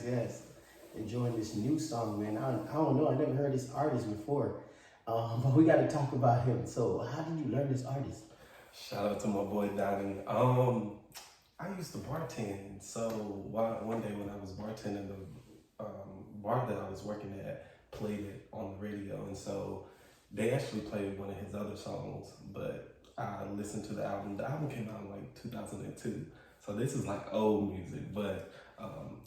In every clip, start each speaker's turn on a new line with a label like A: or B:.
A: Yes. Enjoying this new song, man. I don't know. I never heard this artist before, but we got to talk about him. So, how did you learn this artist?
B: Shout out to my boy Donnie. I used to bartend. So one day when I was bartending, the bar that I was working at played it on the radio, and so they actually played one of his other songs. But I listened to the album. The album came out in like 2002, so this is like old music, but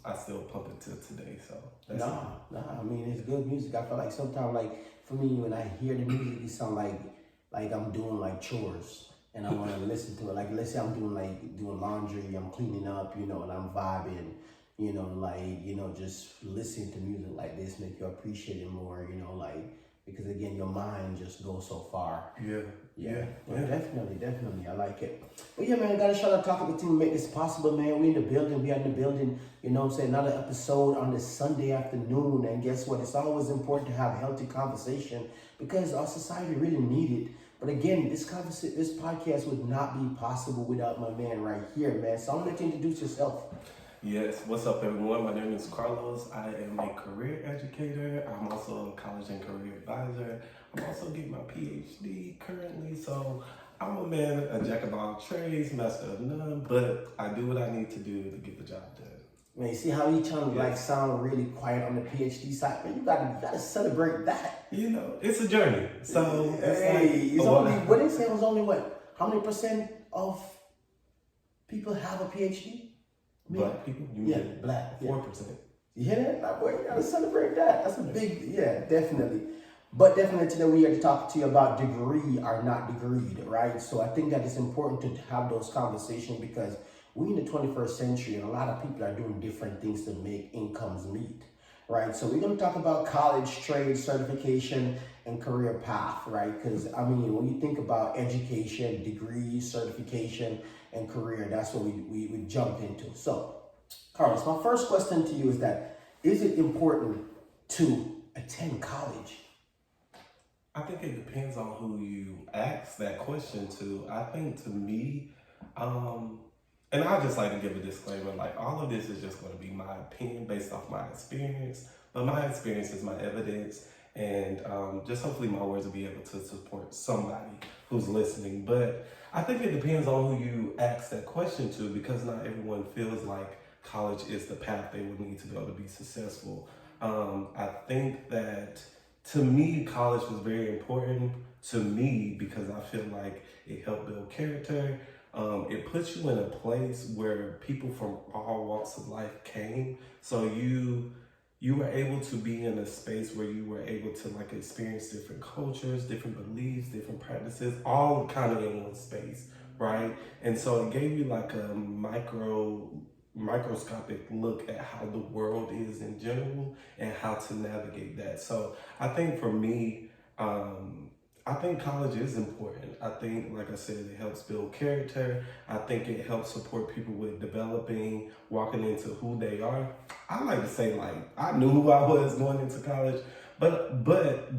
B: I still pump it till today. So that's
A: Nah. I mean, it's good music. I feel like sometimes, like for me, when I hear the music, it sound like I'm doing like chores, and I want to listen to it. Like let's say I'm doing laundry, I'm cleaning up, and I'm vibing, just listening to music like this make you appreciate it more, because again, your mind just goes so far.
B: Yeah.
A: Definitely. I like it. But yeah, man, gotta shout out Talk Up the Team to make this possible, man. We in the building, we are in the building, I'm saying? Another episode on this Sunday afternoon. And guess what? It's always important to have a healthy conversation because our society really need it. But again, this podcast would not be possible without my man right here, man. So I'm gonna let you introduce yourself.
B: Yes, what's up everyone? My name is Carlos. I am a career educator. I'm also a college and career advisor. I'm also getting my PhD currently. So I'm a man, a jack of all trades, master of none, but I do what I need to do to get the job done.
A: Man, you see how he trying to sound really quiet on the PhD side? Man, you gotta celebrate that.
B: It's a journey. So
A: it's only what they say was only what? How many percent of people have a PhD?
B: Black people?
A: Black.
B: 4%.
A: You hear that? Like, boy, you gotta celebrate that. That's a big, definitely. But definitely today we are to talk to you about degree or not degreed, right? So I think that it's important to have those conversations because we're in the 21st century and a lot of people are doing different things to make incomes meet, right? So we're gonna talk about college, trade, certification, and career path, right? Because I mean, when you think about education, degree, certification, and career, that's what we jump into. So, Carlos, my first question to you is that, is it important to attend college?
B: I think it depends on who you ask that question to. I think to me, and I just like to give a disclaimer, like all of this is just going to be my opinion based off my experience, but my experience is my evidence, and just hopefully my words will be able to support somebody who's listening. But I think it depends on who you ask that question to because not everyone feels like college is the path they would need to be able to be successful. I think that to me, college was very important to me because I feel like it helped build character. It puts you in a place where people from all walks of life came. So you were able to be in a space where you were able to like experience different cultures, different beliefs, different practices, all kind of in one space, right? And so it gave you like a microscopic look at how the world is in general and how to navigate that. So I think for me, I think college is important. I think, like I said, it helps build character. I think it helps support people with developing, walking into who they are. I like to say, like, I knew who I was going into college, but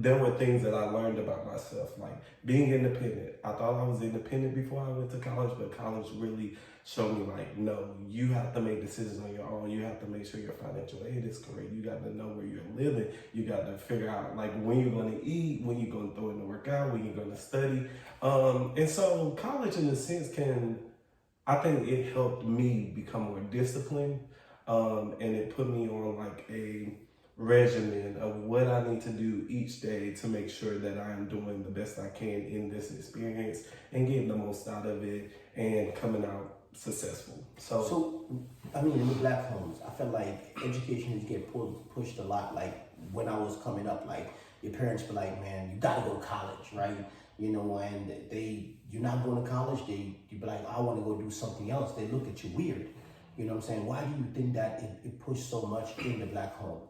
B: there were things that I learned about myself, like being independent. I thought I was independent before I went to college, but college really showed me, like, no, you have to make decisions on your own. You have to make sure your financial aid is correct. You got to know where you're living. You got to figure out, like, when you're going to eat, when you're going to throw in the workout, when you're going to study. And so college, in a sense, I think it helped me become more disciplined. And it put me on, like, a regimen of what I need to do each day to make sure that I am doing the best I can in this experience and getting the most out of it and coming out successful.
A: So I mean, in the black homes, I feel like education is getting pushed a lot. Like when I was coming up, like your parents were like, "Man, you gotta go to college, right?" And you're not going to college. You be like, "I want to go do something else." They look at you weird. You know what I'm saying? Why do you think that it pushed so much in the black home?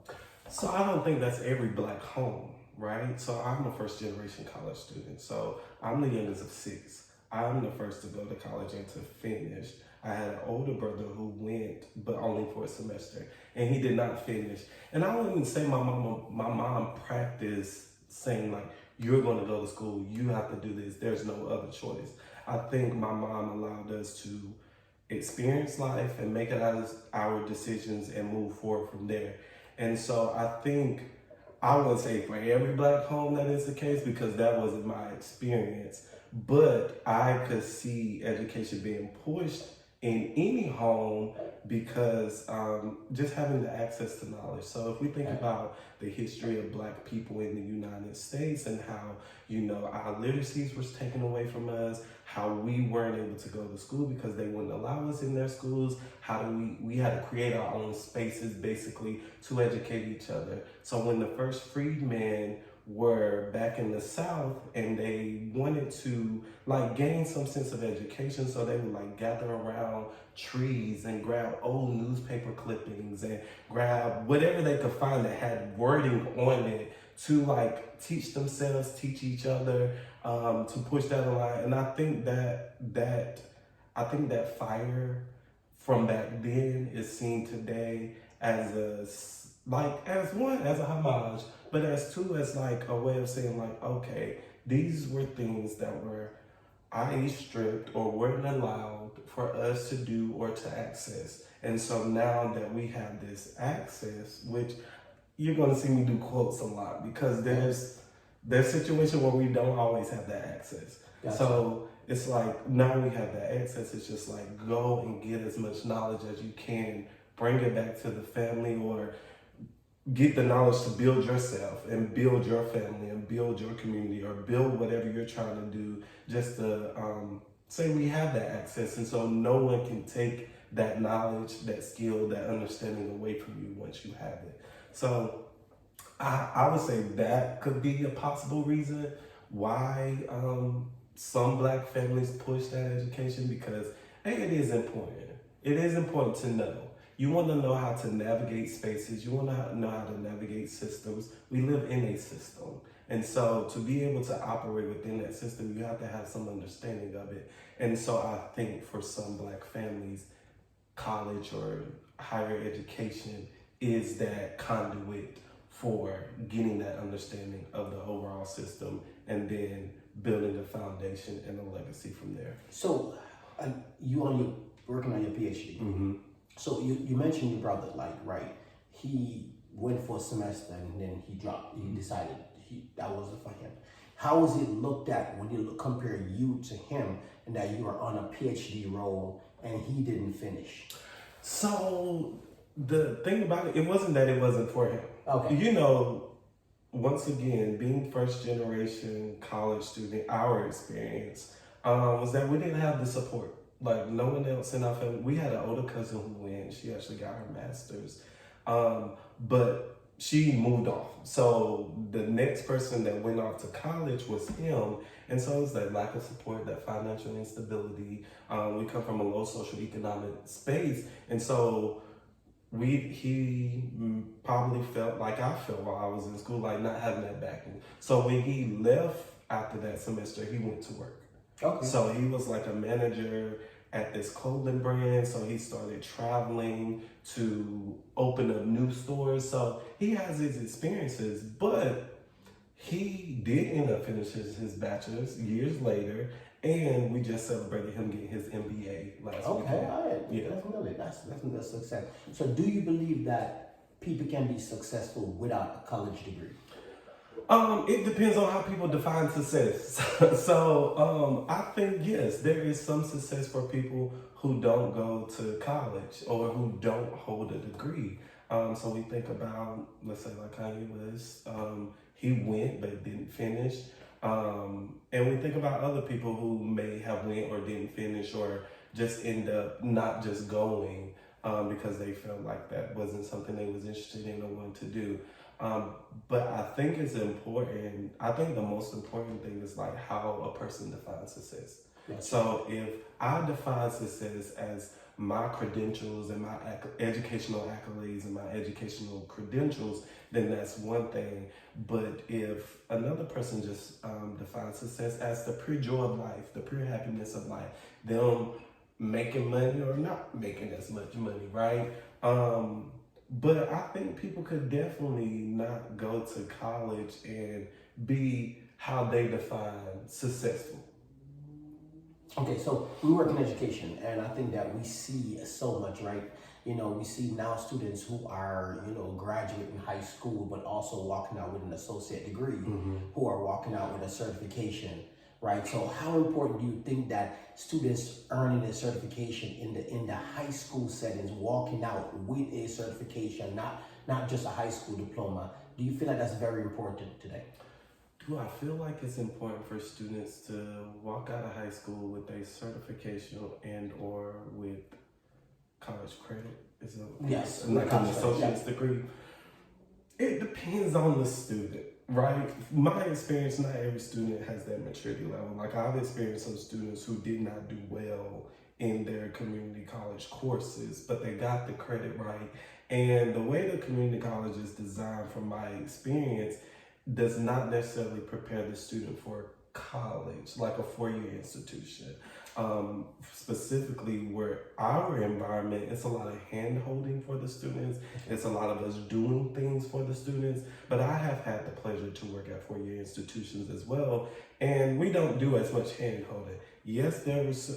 B: So I don't think that's every black home. right? So I'm a first generation college student. So I'm the youngest of six. I'm the first to go to college and to finish. I had an older brother who went, but only for a semester, and he did not finish. And I wouldn't say my mom practiced saying like, you're going to go to school, you have to do this, there's no other choice. I think my mom allowed us to experience life and make it our decisions and move forward from there. And so I think, I wouldn't say for every Black home that is the case, because that wasn't my experience, but I could see education being pushed in any home because just having the access to knowledge. So if we think about the history of Black people in the United States and how, our literacies was taken away from us, how we weren't able to go to school because they wouldn't allow us in their schools, how do we had to create our own spaces basically to educate each other. So when the first freedmen were back in the South and they wanted to gain some sense of education, so they would gather around trees and grab old newspaper clippings and grab whatever they could find that had wording on it to teach themselves, teach each other, to push that along. And I think that fire from back then is seen today as a homage, but as two, as a way of saying okay, these were things that were i.e. stripped or weren't allowed for us to do or to access. And so now that we have this access, which you're going to see me do quotes a lot because there's situations where we don't always have that access. Gotcha. So it's now we have that access. It's just go and get as much knowledge as you can, bring it back to the family, or get the knowledge to build yourself and build your family and build your community or build whatever you're trying to do, just to say we have that access. And so no one can take that knowledge, that skill, that understanding away from you once you have it. So I would say that could be a possible reason why some Black families push that education, because it is important. It is important to know. You want to know how to navigate spaces. You want to know how to navigate systems. We live in a system. And so to be able to operate within that system, you have to have some understanding of it. And so I think for some Black families, college or higher education is that conduit for getting that understanding of the overall system and then building the foundation and the legacy from there.
A: So working on your PhD.
B: Mm-hmm.
A: So you mentioned your brother, he went for a semester and then he dropped. He decided that wasn't for him. How was it looked at when you compare you to him and that you were on a PhD role and he didn't finish?
B: So the thing about it wasn't that it wasn't for him.
A: Okay.
B: Once again, being first generation college student, our experience was that we didn't have the support. No one else in our family. We had an older cousin who went. She actually got her master's, but she moved off. So the next person that went off to college was him. And so it's that lack of support, that financial instability. We come from a low socioeconomic space. And so he probably felt like I felt while I was in school, not having that backing. So when he left after that semester, he went to work.
A: Okay.
B: So he was a manager at this clothing brand. So he started traveling to open up new stores. So he has his experiences, but he did end up finishing his bachelor's years later. And we just celebrated him getting his MBA last week.
A: Okay, all right. Yeah. Definitely. That's a success. So do you believe that people can be successful without a college degree?
B: It depends on how people define success. So I think, yes, there is some success for people who don't go to college or who don't hold a degree. So we think about, let's say Kanye West, he went but didn't finish. And we think about other people who may have went or didn't finish or just end up not just going because they felt like that wasn't something they was interested in or wanted to do. But I think it's important. I think the most important thing is how a person defines success.
A: Gotcha.
B: So if I define success as my credentials and my educational accolades and my educational credentials, then that's one thing. But if another person just defines success as the pure joy of life, the pure happiness of life, them making money or not making as much money, right? But I think people could definitely not go to college and be how they define successful.
A: Okay, so we work in education, and I think that we see so much, right? We see now students who are, graduating high school, but also walking out with an associate degree, who are walking out with a certification, right? So, how important do you think that students earning a certification in the high school settings, walking out with a certification, not just a high school diploma? Do you feel like that's very important today?
B: Do I feel like it's important for students to walk out of high school with a certification and or with college credit? Is it
A: Yes,
B: like an
A: college
B: associate's
A: credit,
B: degree? It depends on the student, right? My experience, not every student has that maturity level. Like I've experienced some students who did not do well in their community college courses, but they got the credit right. And the way the community college is designed, from my experience, does not necessarily prepare the student for college, like a four-year institution. Specifically where our environment, it's a lot of hand-holding for the students. It's a lot of us doing things for the students. But I have had the pleasure to work at four-year institutions as well. And we don't do as much hand-holding. Yes,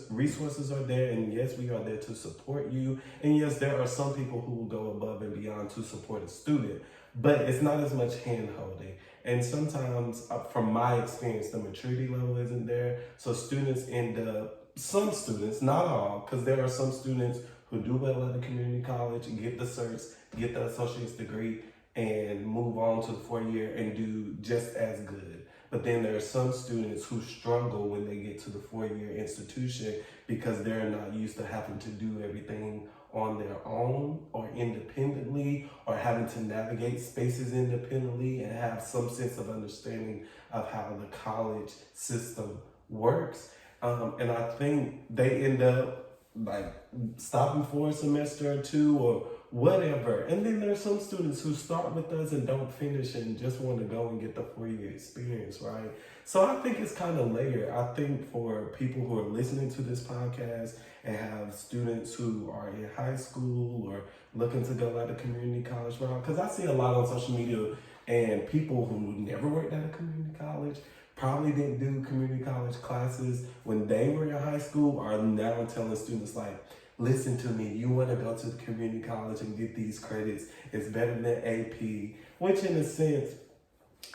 B: resources are there, and yes, we are there to support you. And yes, there are some people who will go above and beyond to support a student, but it's not as much hand-holding. And sometimes, from my experience, the maturity level isn't there. So students end up, some students, not all, because there are some students who do well at the community college, get the certs, get the associate's degree, and move on to the 4-year and do just as good. But then there are some students who struggle when they get to the 4-year institution because they're not used to having to do everything on their own or independently, or having to navigate spaces independently and have some sense of understanding of how the college system works. And I think they end up like stopping for a semester or two or whatever. And then there's some students who start with us and don't finish and just want to go and get the 4-year experience, right? So I think it's kind of layered. I think for people who are listening to this podcast and have students who are in high school or looking to go at a community college route, because I see a lot on social media and people who never worked at a community college, probably didn't do community college classes when they were in high school, are now telling students like, listen to me, you want to go to the community college and get these credits, it's better than AP, which in a sense,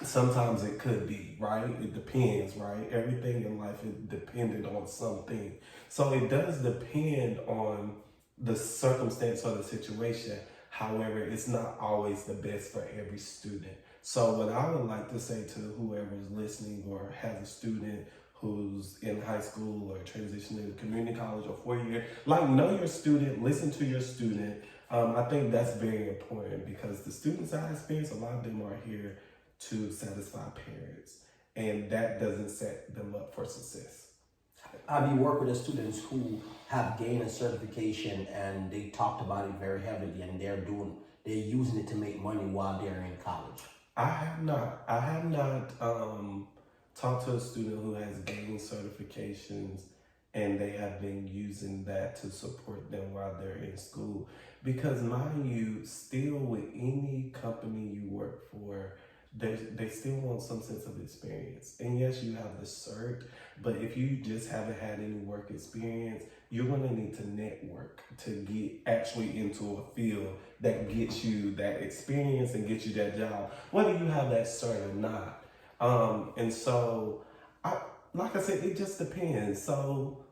B: sometimes it could be, right? It depends, right? Everything in life is dependent on something. So it does depend on the circumstance or the situation. However, it's not always the best for every student. So what I would like to say to whoever's listening or has a student who's in high school or transitioning to community college or 4-year, like, know your student, listen to your student. I think that's very important because the students I experience, a lot of them are here to satisfy parents, and that doesn't set them up for success.
A: Have you worked with the students who have gained a certification and they talked about it very heavily and they're using it to make money while they're in college?
B: I have not talked to a student who has gained certifications and they have been using that to support them while they're in school. Because mind you, still with any company you work for, they still want some sense of experience. And yes, you have the cert, but if you just haven't had any work experience, you're gonna need to network to get actually into a field that gets you that experience and gets you that job, whether you have that cert or not. And so, like I said, it just depends. So,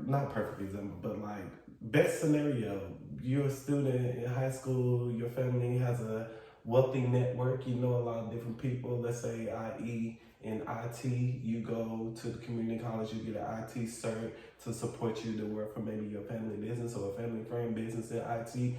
B: not perfect example, but like best scenario, you're a student in high school, your family has a wealthy network, you know a lot of different people, let's say i.e. in IT, you go to the community college, you get an IT cert to support you to work for maybe your family business or a family friend business in IT.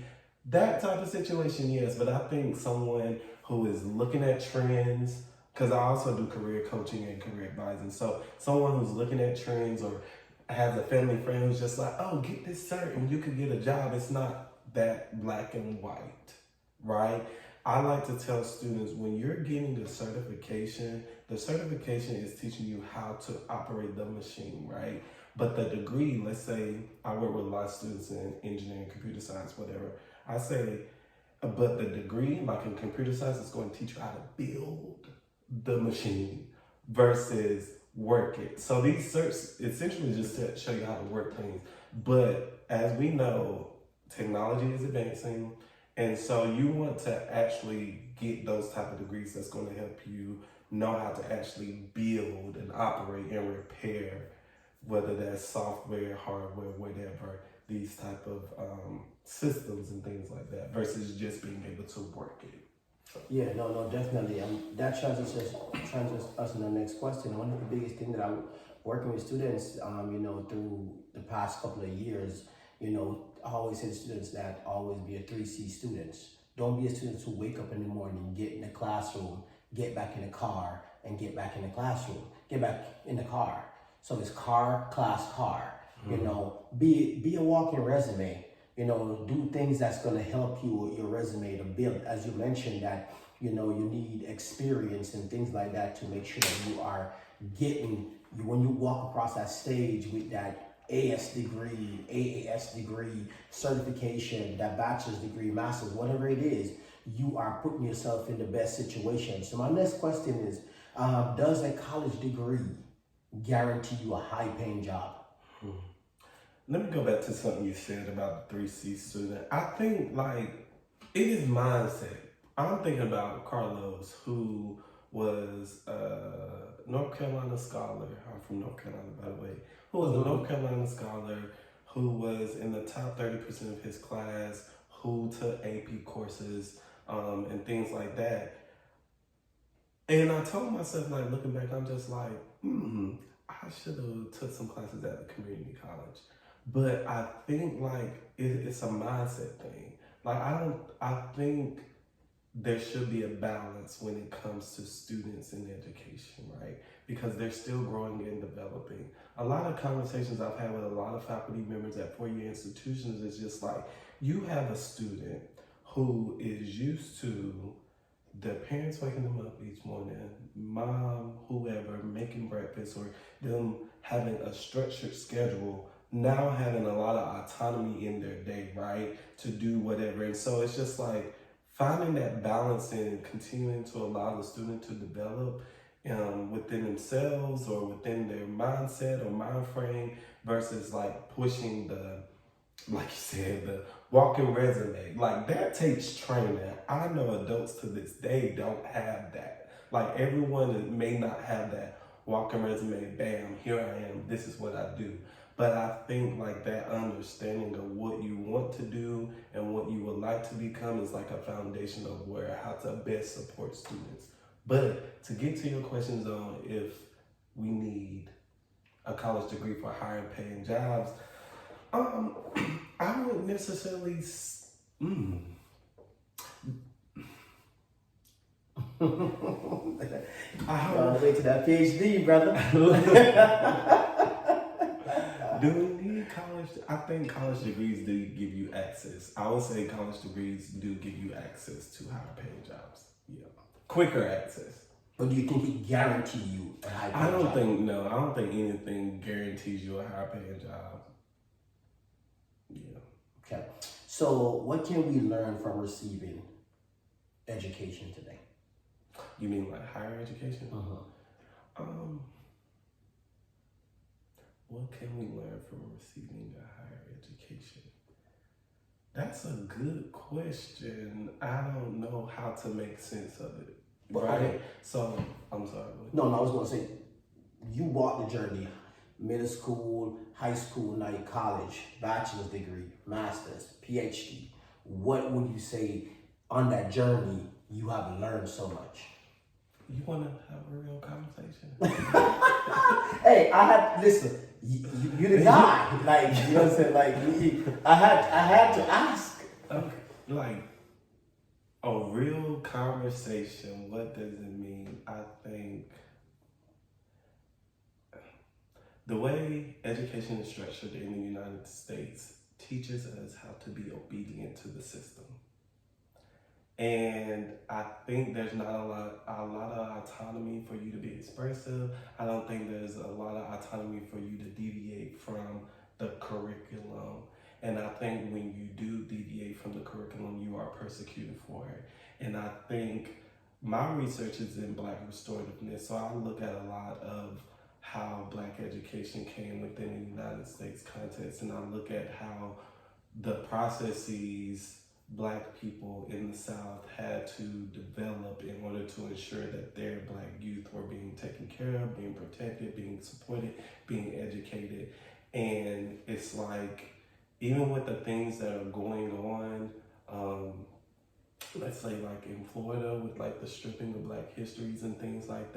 B: That type of situation, yes, but I think someone who is looking at trends, because I also do career coaching and career advising. So someone who's looking at trends or has a family friend who's just like, oh, get this cert and you could get a job. It's not that black and white, right? I like to tell students, when you're getting the certification is teaching you how to operate the machine, right? But the degree, let's say I work with a lot of students in engineering, computer science, whatever. I say, but the degree, like in computer science, is going to teach you how to build the machine versus work it. So these certs essentially just to show you how to work things. But as we know, technology is advancing. And so you want to actually get those type of degrees that's going to help you know how to actually build and operate and repair, whether that's software, hardware, whatever, these type of systems and things like that, versus just being able to work it.
A: Yeah, no, definitely. That transitions us to the next question. One of the biggest things that I'm working with students, through the past couple of years, I always say to students that always be a 3C students. Don't be a student who wake up in the morning, get in the classroom, get back in the car, and get back in the classroom, get back in the car. So it's car, class, car. Mm-hmm. Be a walking resume. Do things that's going to help you with your resume to build. As you mentioned that, you need experience and things like that to make sure that you are getting, when you walk across that stage with that AS degree, AAS degree, certification, that bachelor's degree, master's, whatever it is, you are putting yourself in the best situation. So my next question is, does a college degree guarantee you a high paying job?
B: Let me go back to something you said about the 3C student. I think it is mindset. I'm thinking about Carlos, who was a North Carolina scholar. I'm from North Carolina, by the way. Who was a North Carolina scholar, who was in the top 30% of his class, who took AP courses and things like that. And I told myself, looking back, I'm just like, I should have took some classes at the community college. But I think it's a mindset thing. I think there should be a balance when it comes to students in education, right? Because they're still growing and developing. A lot of conversations I've had with a lot of faculty members at four-year institutions is just you have a student who is used to their parents waking them up each morning, mom, whoever, making breakfast, or them having a structured schedule, now having a lot of autonomy in their day, right, to do whatever. And so it's just finding that balance and continuing to allow the student to develop within themselves or within their mindset or mind frame versus pushing the, like you said, the walking resume. That takes training. I know adults to this day don't have that. Everyone may not have that walking resume, bam, here I am, this is what I do. But I think that understanding of what you want to do and what you would like to become is a foundation of how to best support students. But to get to your questions on if we need a college degree for higher paying jobs, I wouldn't necessarily.
A: I gotta wait to that PhD, brother.
B: Do we need college? I think college degrees do give you access. I would say college degrees do give you access to higher paying jobs. Yeah. Quicker access.
A: But do you think it guarantees you a high paying job?
B: I don't think anything guarantees you a higher paying job. Yeah.
A: Okay. So what can we learn from receiving education today?
B: You mean higher education? What can we learn from receiving a higher education? That's a good question. I don't know how to make sense of it. Right? Okay. So, I'm sorry.
A: No, I was going to say, you walked the journey. Middle school, high school, now you college, bachelor's degree, master's, PhD. What would you say on that journey you have learned so much?
B: You want to have a real conversation?
A: Hey, listen, you're the guy. You know what I'm saying? I had to ask.
B: Okay. A real conversation, what does it mean? I think the way education is structured in the United States teaches us how to be obedient to the system. And I think there's not a lot of autonomy for you to be expressive. I don't think there's a lot of autonomy for you to deviate from the curriculum. And I think when you do deviate from the curriculum, you are persecuted for it. And I think my research is in Black restorativeness, so I look at a lot of how Black education came within the United States context, and I look at how the processes Black people in the South had to develop in order to ensure that their Black youth were being taken care of, being protected, being supported, being educated. And it's like, even with the things that are going on, let's say like in Florida with like the stripping of Black histories and things like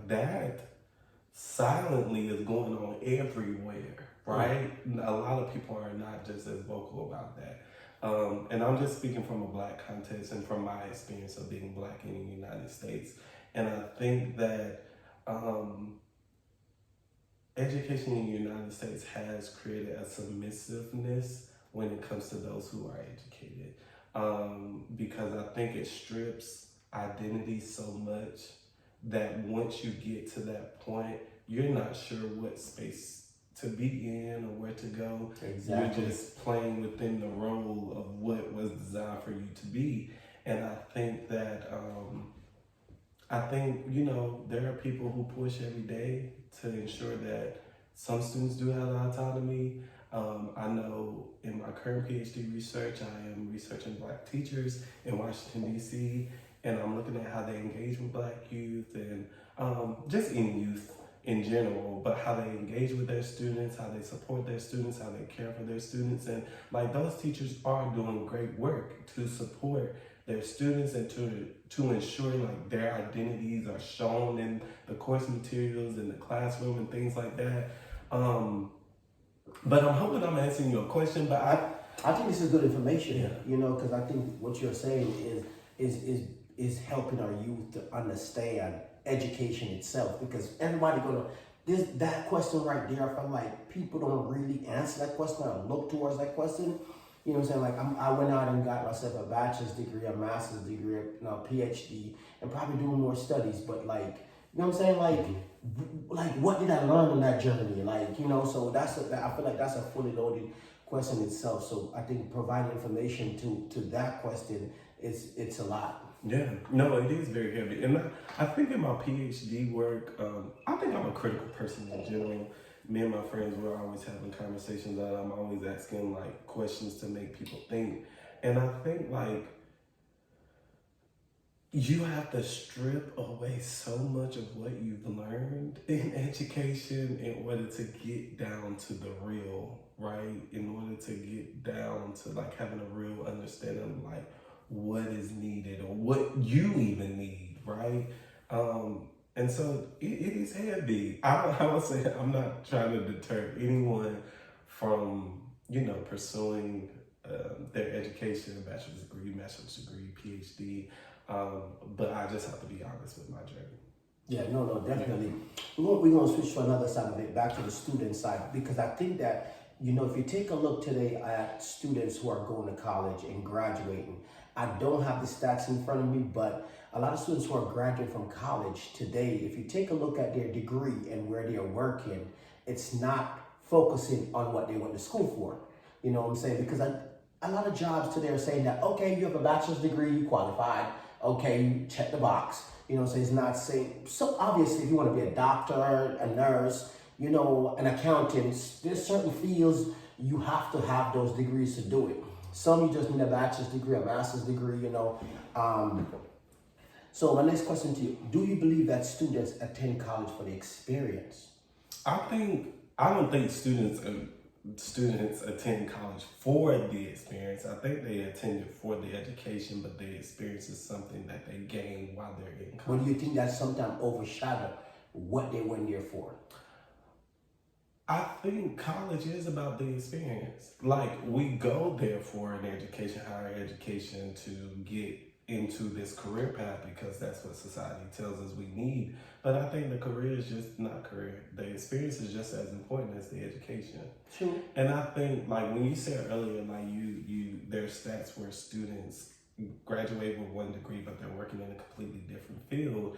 B: that silently is going on everywhere, right? A lot of people are not just as vocal about that. And I'm just speaking from a Black context and from my experience of being Black in the United States. And I think that education in the United States has created a submissiveness when it comes to those who are educated. Because I think it strips identity so much that once you get to that point, you're not sure what space to be in or where to go.
A: Exactly.
B: You're just playing within the role of what was designed for you to be. And I think that, there are people who push every day to ensure that some students do have the autonomy. I know in my current PhD research, I am researching Black teachers in Washington, D.C., and I'm looking at how they engage with Black youth and just in youth in general, but how they engage with their students, how they support their students, how they care for their students. And like those teachers are doing great work to support their students and to ensure like their identities are shown in the course materials in the classroom and things like that. But I'm hoping I'm answering your question, but
A: I think this is good information,
B: Yeah.
A: Because I think what you're saying is helping our youth to understand education itself, because everybody that question right there, I feel like people don't really answer that question or look towards that question. You know what I'm saying? Like I went out and got myself a bachelor's degree, a master's degree, a PhD, and probably doing more studies, but like, you know what I'm saying? Like what did I learn on that journey? Like, so I feel like that's a fully loaded question itself. So I think providing information to that question it's a lot.
B: Yeah, no, it is very heavy. And I think in my PhD work, I think I'm a critical person in general. Me and my friends, we're always having conversations that I'm always asking like questions to make people think. And I think like you have to strip away so much of what you've learned in education in order to get down to the real, right? In order to get down to like having a real understanding of like what is needed or what you even need, right? And so it is heavy. I would say I'm not trying to deter anyone from, pursuing their education, bachelor's degree, master's degree, PhD. But I just have to be honest with my journey.
A: Yeah, no, definitely. We're going to switch to another side of it, back to the student side, because I think that, if you take a look today at students who are going to college and graduating, I don't have the stats in front of me, but a lot of students who are graduating from college today, if you take a look at their degree and where they are working, it's not focusing on what they went to school for. You know what I'm saying? Because a lot of jobs today are saying that, okay, you have a bachelor's degree, you qualified, okay, you check the box. So it's not saying, so obviously if you want to be a doctor, a nurse, an accountant, there's certain fields you have to have those degrees to do it. Some you just need a bachelor's degree, a master's degree, So my next question to you, do you believe that students attend college for the experience?
B: I don't think students attend college for the experience. I think they attend it for the education, but the experience is something that they gain while they're in college.
A: But do you think that sometimes overshadow what they went there for?
B: I think college is about the experience. Like, we go there for an education, higher education, to get into this career path because that's what society tells us we need. But I think the career is just not career. The experience is just as important as the education.
A: True.
B: And I think, like when you said earlier, like there's stats where students graduate with one degree, but they're working in a completely different field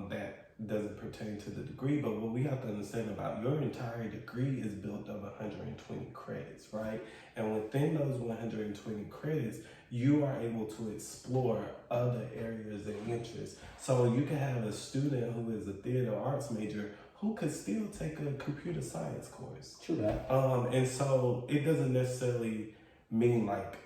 B: that doesn't pertain to the degree. But what we have to understand about your entire degree is built of 120 credits, right? And within those 120 credits, you are able to explore other areas of interest. So you can have a student who is a theater arts major who could still take a computer science course.
A: True that.
B: And so it doesn't necessarily mean like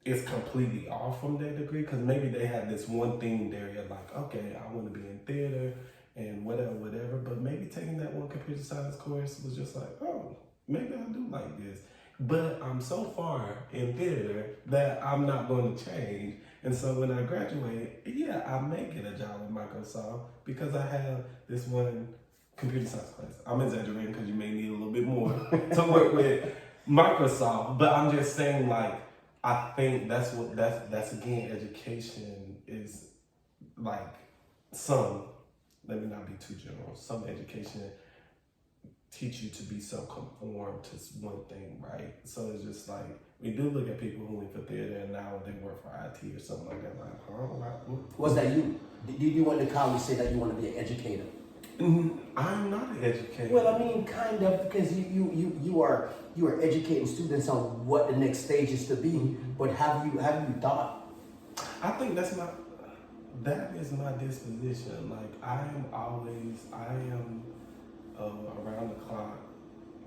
B: it's completely off from their degree, because maybe they had this one thing there, you're like, okay, I want to be in theater and whatever, but maybe taking that one computer science course was just like, oh, maybe I do like this. But I'm so far in theater that I'm not going to change. And so when I graduate, yeah, I may get a job with Microsoft because I have this one computer science class. I'm exaggerating because you may need a little bit more to work with Microsoft. But I'm just saying, like, I think that's again, education is like let me not be too general. Some education teach you to be self-conformed to one thing, right? So it's just like, we do look at people who went for theater and now they work for IT or something like that. Like,
A: Was that you? Did you want to college say that you want to be an educator?
B: I'm not an educator.
A: Well, I mean, kind of, because you are educating students on what the next stage is to be. But have you thought?
B: I think that is my disposition. Like I am around the clock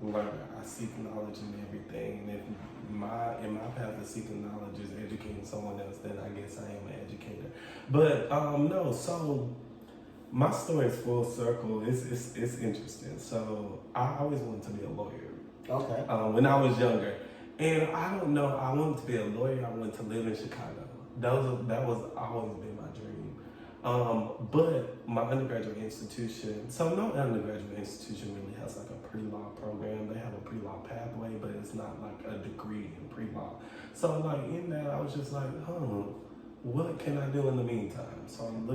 B: learner. I seek knowledge in everything. And if my path of seeking knowledge is educating someone else, then I guess I am an educator. But no, so my story is full circle. It's interesting. So I always wanted to be a lawyer.
A: Okay.
B: When I was younger. And I don't know, I wanted to be a lawyer. I wanted to live in Chicago. That was always been my dream. But my undergraduate institution, so no undergraduate institution really has like a pre-law program. They have a pre-law pathway, but it's not like a degree in pre-law. So like in that, I was just like, what can I do in the meantime? So I'm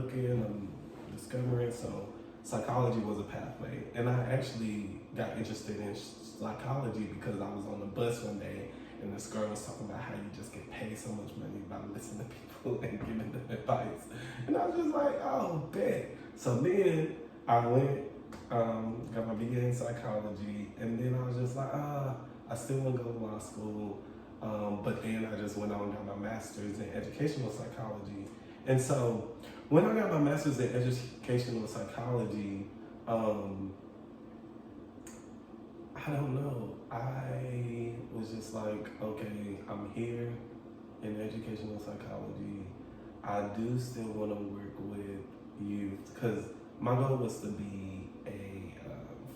B: discovering, so psychology was a pathway. And I actually got interested in psychology because I was on the bus one day and this girl was talking about how you just get paid so much money by listening to people and giving them advice. And I was just like, oh, bet. So then I went, got my BA in psychology, and then I was just like, I still want to go to law school. But then I just went on and got my master's in educational psychology. And so when I got my master's in educational psychology, I don't know. I was just like, okay, I'm here in educational psychology. I do still want to work with youth because my goal was to be a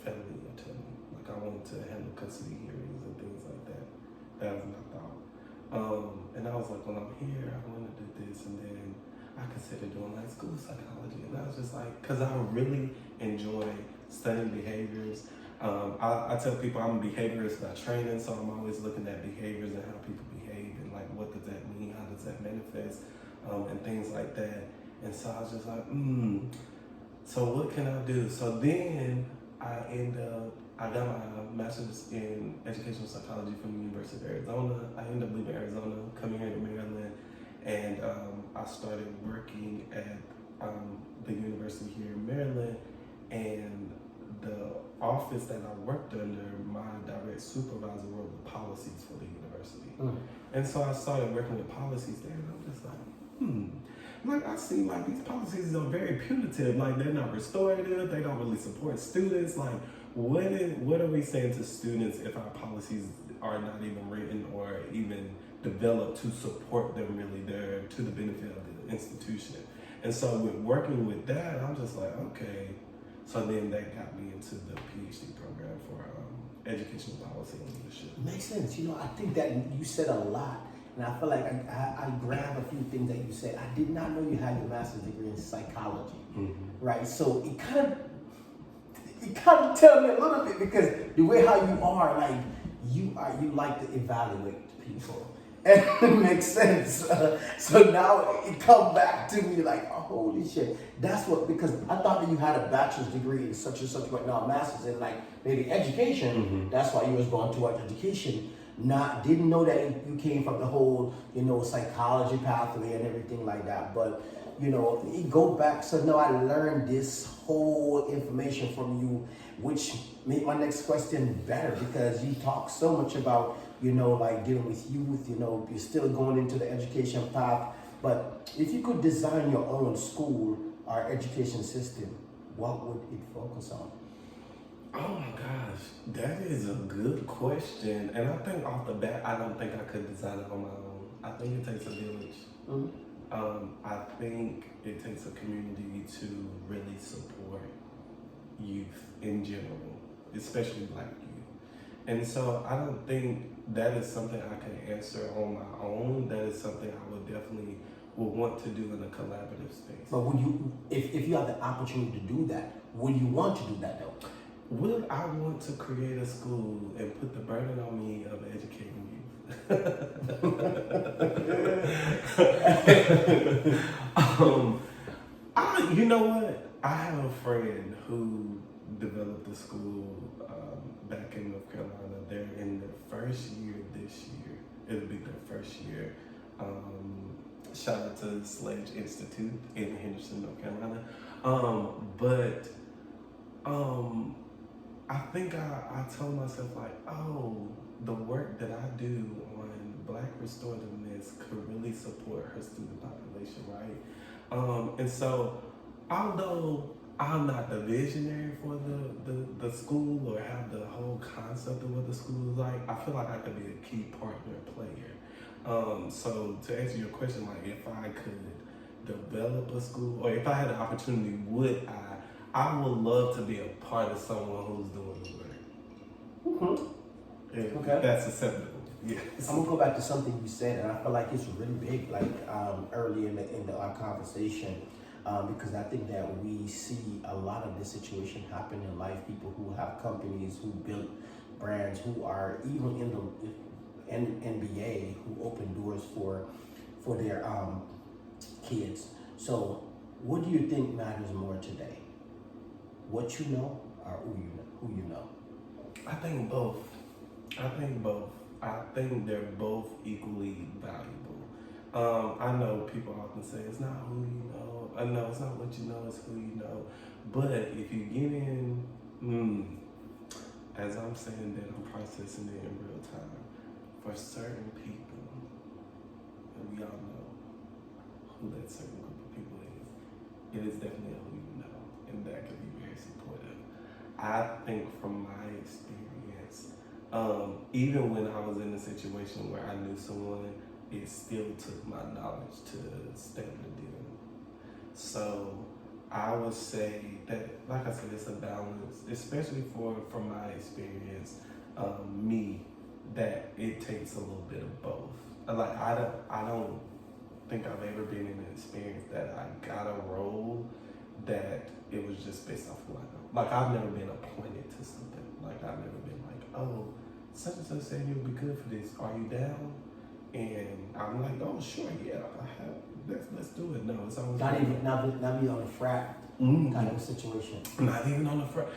B: family attorney. Like I wanted to handle custody hearings and things like that. That was my thought. And I was like, when I'm here, I want to do this, and then I considered doing like school psychology. And I was just like, because I really enjoy studying behaviors. I tell people I'm a behaviorist by training, so I'm always looking at behaviors and how people behave and like what does that mean, how does that manifest, and things like that. And so I was just like, so what can I do? So then I got my master's in educational psychology from the University of Arizona. I ended up leaving Arizona, coming here to Maryland, and I started working at the university here in Maryland, and the office that I worked under, my direct supervisor wrote the policies for the university. And so I started working with policies there, and I'm just like, like I see like these policies are very punitive, like they're not restorative, they don't really support students. Like what are we saying to students if our policies are not even written or even developed to support them really there to the benefit of the institution? And so with working with that, I'm just like, okay. So then that got me into the PhD program for educational policy and leadership.
A: Makes sense. You know, I think that you said a lot, and I feel like I grabbed a few things that you said. I did not know you had your master's degree in psychology, right? So it kind of tell me a little bit, because the way how you are, like you like to evaluate people. And it makes sense. So now it come back to me like, oh, holy shit. That's what, because I thought that you had a bachelor's degree in such and such, but now a master's in like maybe education. That's why you was going towards education. Not didn't know that you came from the whole, psychology pathway and everything like that. But it go back. So now I learned this whole information from you, which made my next question better because you talk so much about like dealing with youth. You're still going into the education path. But if you could design your own school or education system, what would it focus on?
B: Oh my gosh, that is a good question. And I think off the bat, I don't think I could design it on my own. I think it takes a village. I think it takes a community to really support youth in general, especially Black youth. And so I don't think that is something I can answer on my own. That is something I would definitely want to do in a collaborative space.
A: But would you, if you have the opportunity to do that, would you want to do that though?
B: Would I want to create a school and put the burden on me of educating youth? You know what? I have a friend who developed a school back in North Carolina. They're in their first year this year. It'll be their first year. Shout out to Sledge Institute in Henderson, North Carolina. I think I told myself like, oh, the work that I do on Black restorativeness could really support her student population, right? And so, although I'm not the visionary for the school or have the whole concept of what the school is like, I feel like I could be a key partner player. So to answer your question, like if I could develop a school or if I had the opportunity, would I would love to be a part of someone who's doing the work. Okay. That's acceptable. Yes.
A: I'm gonna go back to something you said, and I feel like it's really big, like early in our conversation, because I think that we see a lot of this situation happen in life. People who have companies, who build brands, who are even in the NBA, who open doors for their kids. So, what do you think matters more today? What you know, or who you know?
B: I think both. I think they're both equally valuable. I know people often say it's not who you know. I know it's not what you know, it's who you know. But if you get in, as I'm saying that, I'm processing it in real time. For certain people, and we all know who that certain group of people is, it is definitely who you know, and that could be very supportive. I think from my experience, even when I was in a situation where I knew someone, it still took my knowledge to stem the deal. So I would say that, like I said, it's a balance, especially from my experience, that it takes a little bit of both. Like I don't think I've ever been in an experience that I got a role that it was just based off who I know. Like I've never been appointed to something. Like I've never been like, oh, such and such said you'll be good for this. Are you down? And I'm like, oh, sure, yeah, I have. Let's do it. No, it's always
A: not even on a frat kind of situation.
B: Not even on the frat.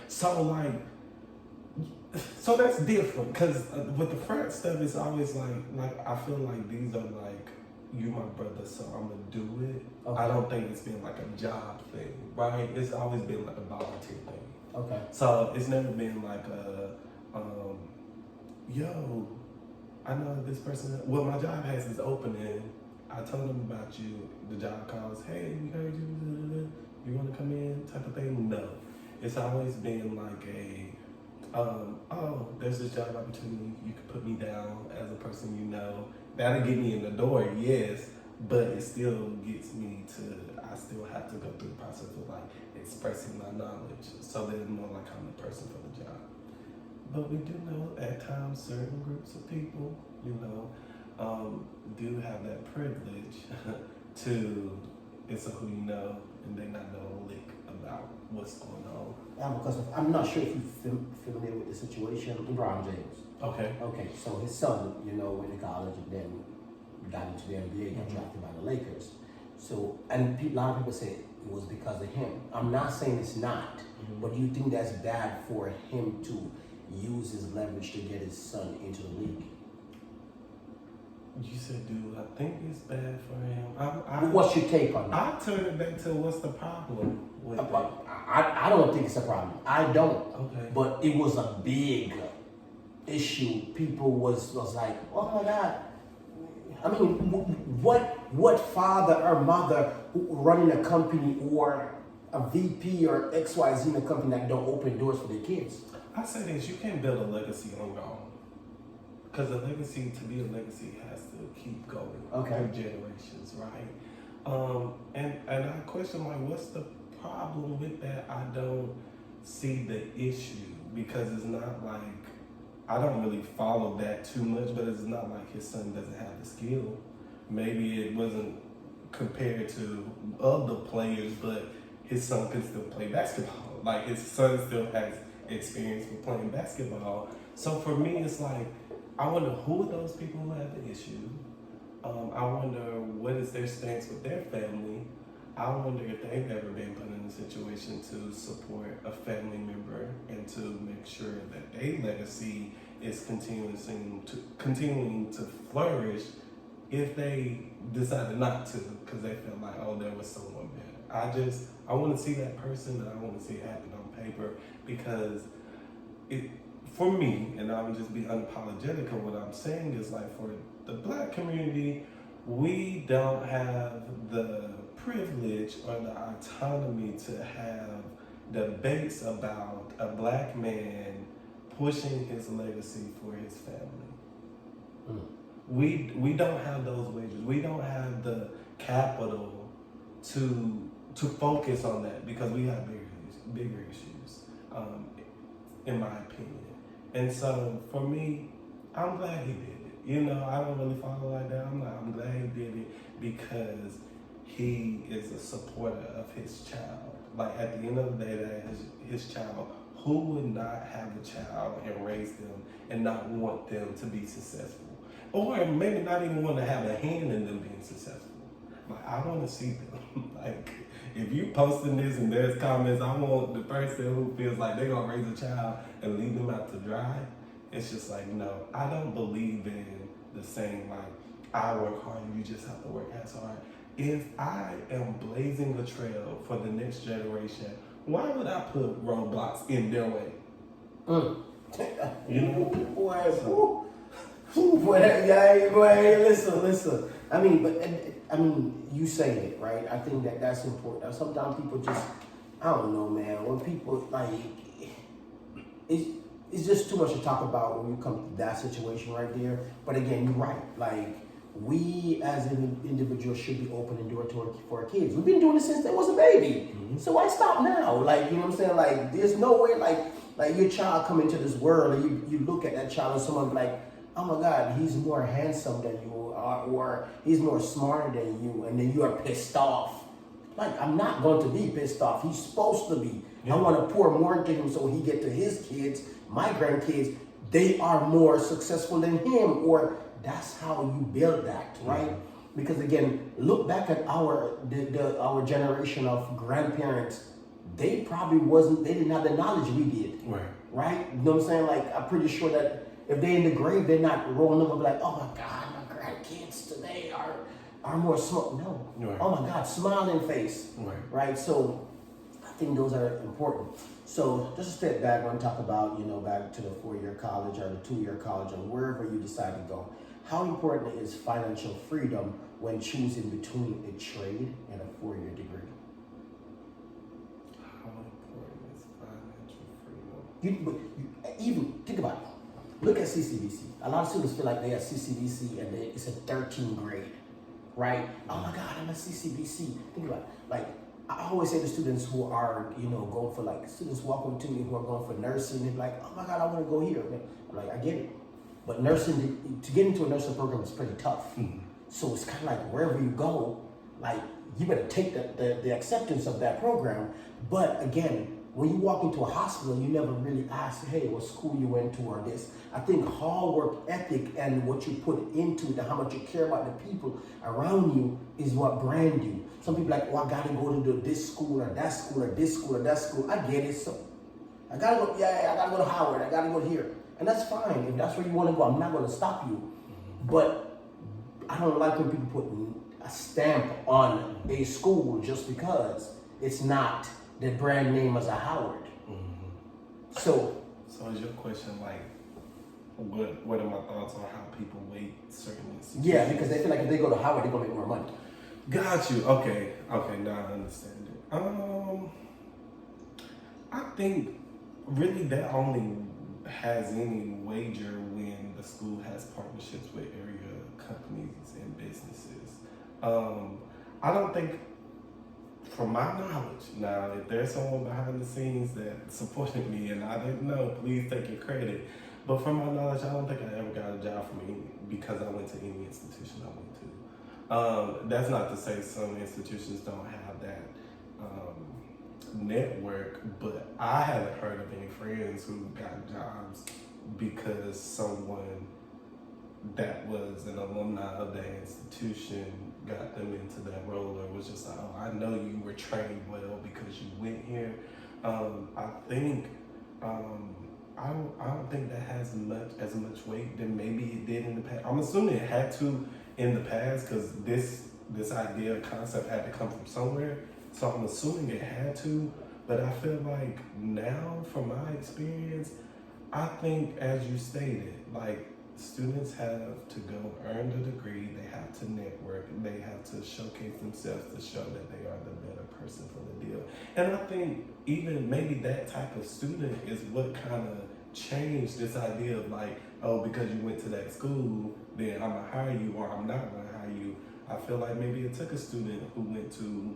B: So that's different because with the frat stuff, it's always like I feel like these are like, you my brother, so I'm gonna do it. Okay. I don't think it's been like a job thing, right? It's always been like a volunteer thing.
A: Okay.
B: So it's never been like a, yo, I know this person. Well, my job has this opening. I told them about you. The job calls, hey, we heard you. You want to come in? Type of thing. No, it's always been like a, oh, there's this job opportunity. You could put me down as a person you know. That'll get me in the door, yes, but it still gets me to, I still have to go through the process of like expressing my knowledge so they know like I'm the person for the job. But we do know at times certain groups of people, do have that privilege to, it's a who you know, and they not know a lick about what's going on.
A: Yeah, because I'm not sure if you're familiar with the situation. LeBron James.
B: Okay.
A: Okay, so his son, went to college, and then got into the NBA, got drafted by the Lakers. So, and a lot of people say it was because of him. I'm not saying it's not, but do you think that's bad for him to use his leverage to get his son into the league?
B: You said, dude, I think it's bad for him.
A: What's your take on that?
B: I turn it back to what's the problem with it?
A: I don't think it's a problem. I don't.
B: Okay.
A: But it was a big issue. People was like, oh my God. I mean, what father or mother running a company or a VP or XYZ in a company that don't open doors for their kids?
B: I say this, you can't build a legacy on your own. Because a legacy, to be a legacy, has to keep going through generations, right? And I question, like, what's the problem with that? I don't see the issue because it's not like, I don't really follow that too much, but it's not like his son doesn't have the skill. Maybe it wasn't compared to other players, but his son can still play basketball. Like, his son still has experience with playing basketball. So for me, it's like, I wonder who are those people who have the issue. I wonder what is their stance with their family. I wonder if they've ever been put in a situation to support a family member and to make sure that their legacy is continuing to flourish if they decided not to because they felt like, oh, there was someone better. I want to see that person and I want to see it happen on paper because for me, and I would just be unapologetic of what I'm saying, is like for the Black community, we don't have the privilege or the autonomy to have debates about a Black man pushing his legacy for his family. We don't have those wages. We don't have the capital to focus on that because we have bigger issues, in my opinion. And so for me, I'm glad he did it. You know, I don't really follow like that. I'm glad he did it because he is a supporter of his child. Like at the end of the day, that his child, who would not have a child and raise them and not want them to be successful? Or maybe not even want to have a hand in them being successful. Like I want to see them. Like if you posting this and there's comments, I want the person who feels like they're gonna raise a child and leave them out to dry. It's just like, no, I don't believe in the saying like, I work hard and you just have to work as hard. If I am blazing a trail for the next generation, why would I put roadblocks in their way? You know?
A: Boy, listen. I mean, you saying it, right? I think that's important. Sometimes people just, I don't know, man. When people like, it's just too much to talk about when you come to that situation right there. But again, you're right. Like, we as individuals should be open and doing it for our kids. We've been doing it since they was a baby. Mm-hmm. So why stop now? Like, you know what I'm saying? Like, there's no way, like your child come into this world and you look at that child and someone like, oh my God, he's more handsome than you are, or he's more smarter than you, and then you are pissed off. Like, I'm not going to be pissed off. He's supposed to be. Yeah. I want to pour more into him so he get to his kids, my grandkids, they are more successful than him, or that's how you build that, right? Mm-hmm. Because again, look back at our generation of grandparents. They probably they didn't have the knowledge we did, right? You know what I'm saying? Like, I'm pretty sure that if they're in the grave, they're not rolling over like, oh my God, my grandkids today are more smart. No. Right. Oh my God, smiling face. Right? So I think those are important. So just a step back, I want to talk about, back to the 4-year college or the 2-year college or wherever you decide to go. How important is financial freedom when choosing between a trade and a 4-year degree?
B: How important is financial freedom?
A: Even think about it. Look at CCBC. A lot of students feel like they are CCBC and it's a 13th grade, right? Oh my God, I'm a CCBC. Think about it. Like, I always say to students who are, going for like, students walking to me who are going for nursing, they're like, oh my God, I want to go here. I'm like, I get it. But nursing, to get into a nursing program is pretty tough. Mm-hmm. So it's kind of like wherever you go, like, you better take the acceptance of that program. But again, when you walk into a hospital, you never really ask, hey, what school you went to or this. I think hard work ethic and what you put into it and how much you care about the people around you is what brand you. Some people are like, oh, I gotta go to this school or that school or this school or that school. I get it. So I gotta go, I gotta go to Howard, I gotta go here. And that's fine. If that's where you wanna go, I'm not gonna stop you. But I don't like when people put a stamp on a school just because it's not the brand name as a Howard. So
B: is your question like, what are my thoughts on how people weight certain institutions?
A: yeah, because they feel like if they go to Howard, they're gonna make more money.
B: Got you. Okay, now I understand it. I think really that only has any wager when the school has partnerships with area companies and businesses. I don't think, from my knowledge, now if there's someone behind the scenes that supported me and I didn't know, please take your credit. But from my knowledge, I don't think I ever got a job from any because I went to any institution I went to. That's not to say some institutions don't have that network, but I haven't heard of any friends who got jobs because someone that was an alumni of that institution got them into that role, or was just like, oh, I know you were trained well because you went here. I think I don't think that has as much weight than maybe it did in the past. I'm assuming it had to in the past because this idea concept had to come from somewhere. So I'm assuming it had to, but I feel like now, from my experience, I think as you stated, like students have to go earn the degree, they have to network, they have to showcase themselves to show that they are the better person for the deal. And I think even maybe that type of student is what kind of changed this idea of like, oh, because you went to that school, then I'm gonna hire you or I'm not gonna hire you. I feel like maybe it took a student who went to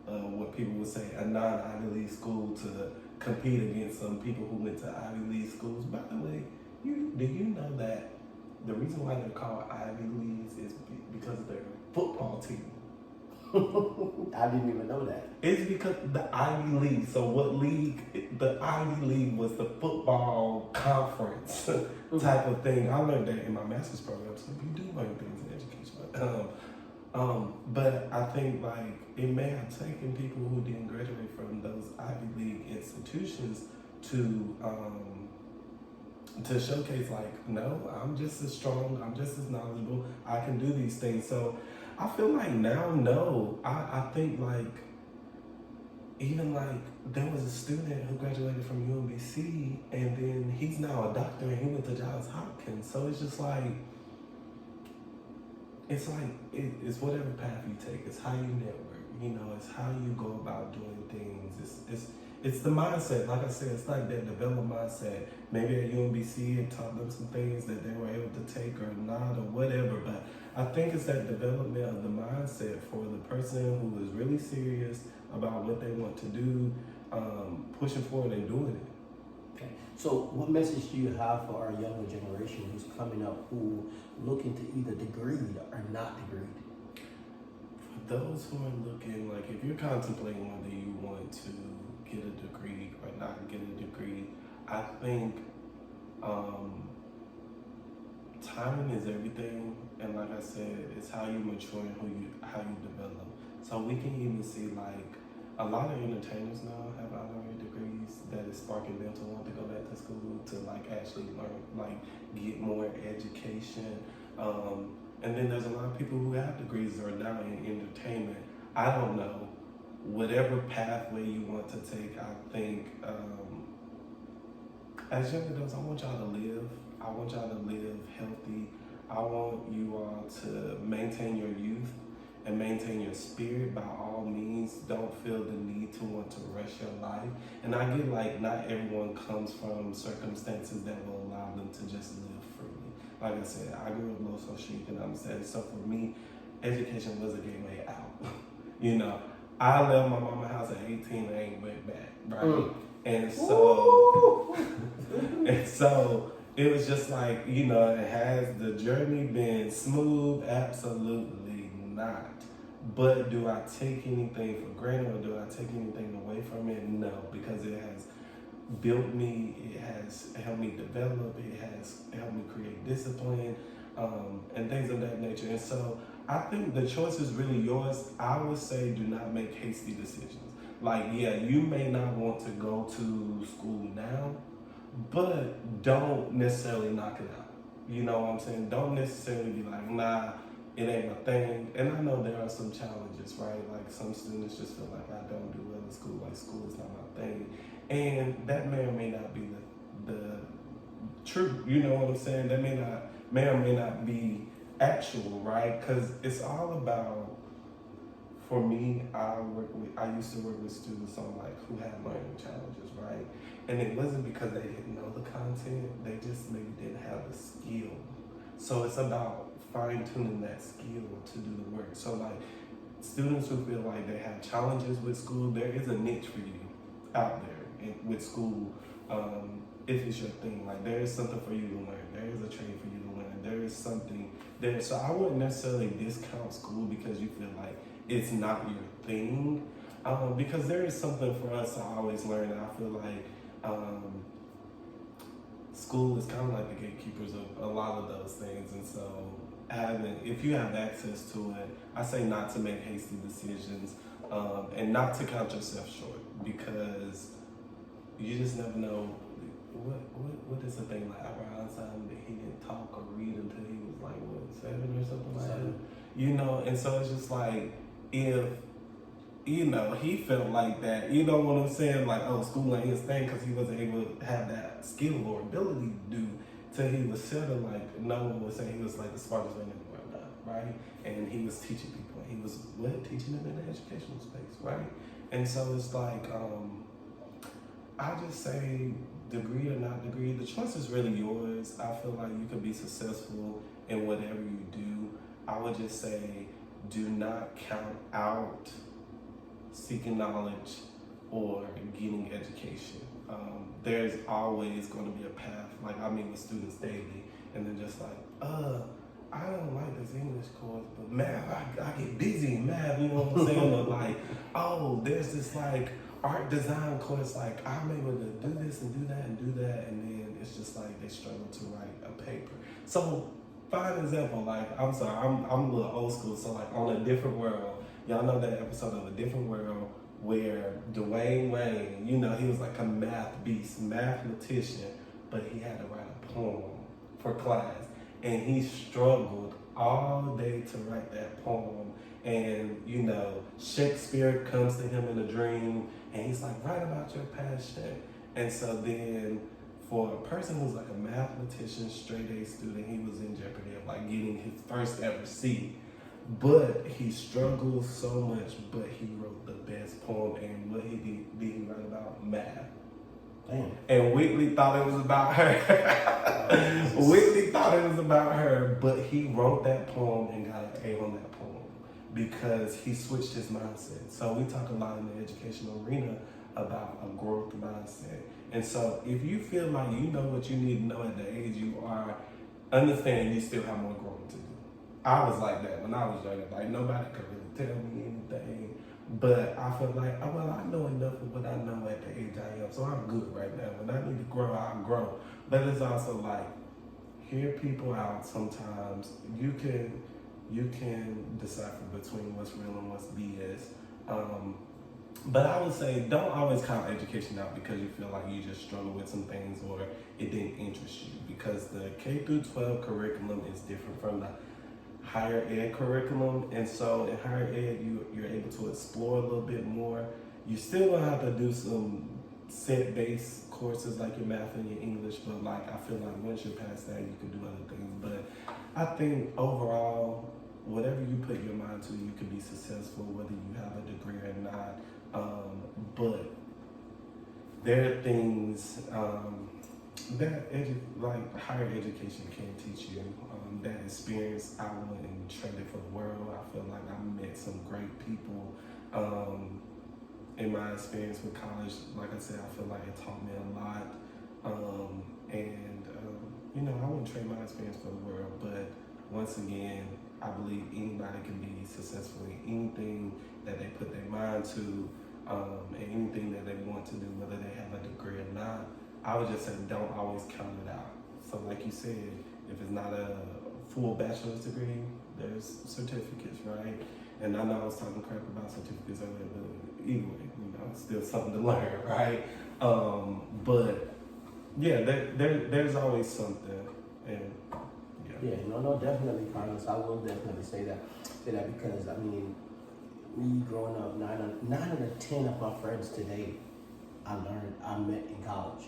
B: what people would say a non-Ivy League school to compete against some people who went to Ivy League schools. By the way, do you know that the reason why they're called Ivy Leagues is because of their football team?
A: I didn't even know that.
B: It's because the Ivy League. So what league? The Ivy League was the football conference type of thing. I learned that in my master's program. So you do learn things in education. But I think like it may have taken people who didn't graduate from those Ivy League institutions to showcase like, no, I'm just as strong, I'm just as knowledgeable, I can do these things. So I feel like now, no, I think like, even like there was a student who graduated from UMBC and then he's now a doctor and he went to Johns Hopkins. So it's just like, it's whatever path you take, it's how you network, you know, it's how you go about doing things, it's the mindset. Like I said, it's like that developed mindset. Maybe at UMBC it taught them some things that they were able to take or not or whatever, but I think it's that development of the mindset for the person who is really serious about what they want to do, pushing forward and doing it.
A: Okay. So what message do you have for our younger generation who's coming up who looking to either degree or not degree?
B: For those who are looking, like if you're contemplating whether you want to get a degree or not get a degree, I think timing is everything, and like I said, it's how you mature and how you develop. So we can even see like a lot of entertainers now have honorary degrees that is sparking them to want to go back to school to like actually learn, like get more education. And then there's a lot of people who have degrees that are now in entertainment. I don't know. Whatever pathway you want to take, I think as young adults, I want y'all to live. I want y'all to live healthy. I want you all to maintain your youth and maintain your spirit by all means. Don't feel the need to want to rush your life. And I get like not everyone comes from circumstances that will allow them to just live freely. Like I said, I grew up low socioeconomic status, so for me, education was a gateway out. You know, I left my mama's house at 18 and ain't went back, right? And so, it was just like, you know, has the journey been smooth? Absolutely not. But do I take anything for granted or do I take anything away from it? No, because it has built me, it has helped me develop, it has helped me create discipline, and things of that nature. And so I think the choice is really yours. I would say do not make hasty decisions. Like, yeah, you may not want to go to school now, but don't necessarily knock it out. You know what I'm saying? Don't necessarily be like, nah, it ain't my thing. And I know there are some challenges, right? Like some students just feel like I don't do well in school, like school is not my thing. And that may or may not be the truth. You know what I'm saying? That may or may not be actual, right? Because it's all about, for me, I used to work with students on like who had learning challenges, right? And it wasn't because they didn't know the content, they just maybe didn't have the skill. So it's about fine tuning that skill to do the work. So like students who feel like they have challenges with school, there is a niche for you out there with school. If it's your thing, like there is something for you to learn, there is a trade for you to learn, there is something there. So I wouldn't necessarily discount school because you feel like it's not your thing, because there is something for us to always learn. And I feel like school is kind of like the gatekeepers of a lot of those things. And so if you have access to it, I say not to make hasty decisions, and not to count yourself short, because you just never know. What is the thing, like Albert Einstein, that he didn't talk or read until he was like, what, 7 or something like that? You know, and so it's just like, if, you know, he felt like that, you know what I'm saying? Like, oh, school ain't his thing because he wasn't able to have that skill or ability to do till he was settled. Like, no one was saying he was like the smartest man in the world now, right? And he was teaching people. He was, teaching them in the educational space, right? And so it's like, I just say, degree or not degree, the choice is really yours. I feel like you can be successful in whatever you do. I would just say, do not count out seeking knowledge or getting education. There's always going to be a path. Like I meet with students daily, and they're just like, I don't like this English course, but math, I get busy in math, you know what I'm saying? Or like, oh, there's this like art design course, like I'm able to do this and do that and do that, and then it's just like they struggle to write a paper. So, fine example, like I'm sorry, I'm a little old school, so like on A Different World, y'all know that episode of A Different World where Dwayne Wayne, you know, he was like a math beast, mathematician, but he had to write a poem for class, and he struggled all day to write that poem. And you know, Shakespeare comes to him in a dream, and he's like, write about your passion. And so then, for a person who's like a mathematician, straight A student, he was in jeopardy of like getting his first ever C. But he struggled so much, but he wrote the best poem. And what he did he write about? Math.
A: Damn.
B: And Whitley thought it was about her. Whitley thought it was about her, but he wrote that poem and got an A on that poem because he switched his mindset. So we talk a lot in the educational arena about a growth mindset. And so if you feel like you know what you need to know at the age you are, understand you still have more growing to do. I was like that when I was younger. Like nobody could really tell me anything. But I feel like, oh, well, I know enough of what I know at the age I am, so I'm good right now. When I need to grow, I'll grow. But it's also like, hear people out sometimes. You can decipher between what's real and what's BS. But I would say, don't always count education out because you feel like you just struggle with some things or it didn't interest you. Because the K through 12 curriculum is different from the higher ed curriculum, and so in higher ed you're able to explore a little bit more. You still gonna have to do some set-based courses like your math and your English, but like I feel like once you're past that, you can do other things. But I think overall, whatever you put your mind to, you can be successful whether you have a degree or not. But there are things like higher education can teach you. That experience, I wouldn't trade it for the world. I feel like I met some great people in my experience with college. Like I said, I feel like it taught me a lot. You know, I wouldn't trade my experience for the world. But once again, I believe anybody can be successful in anything that they put their mind to, and anything that they want to do, whether they have a degree or not. I would just say don't always count it out. So like you said, if it's not a full bachelor's degree, there's certificates, right? And I know I was talking crap about certificates earlier, but either way, it's still something to learn, right? But yeah, there's always something, and
A: yeah, no, definitely, Carlos. I will definitely say that because I mean, me growing up, 9 out of 10 of my friends today, I met in college.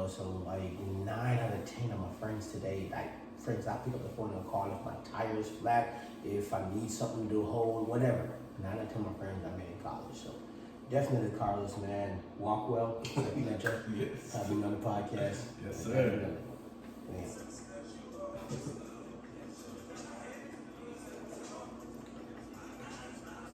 A: So like 9 out of 10 of my friends today, like friends, I pick up the phone and call if my tire's flat, if I need something to hold, whatever. 9 out of 10 of my friends I met in college. So definitely, Carlos, man, walk well.
B: yes,
A: Having on the podcast.
B: yes, sir.
A: Definitely. Yeah.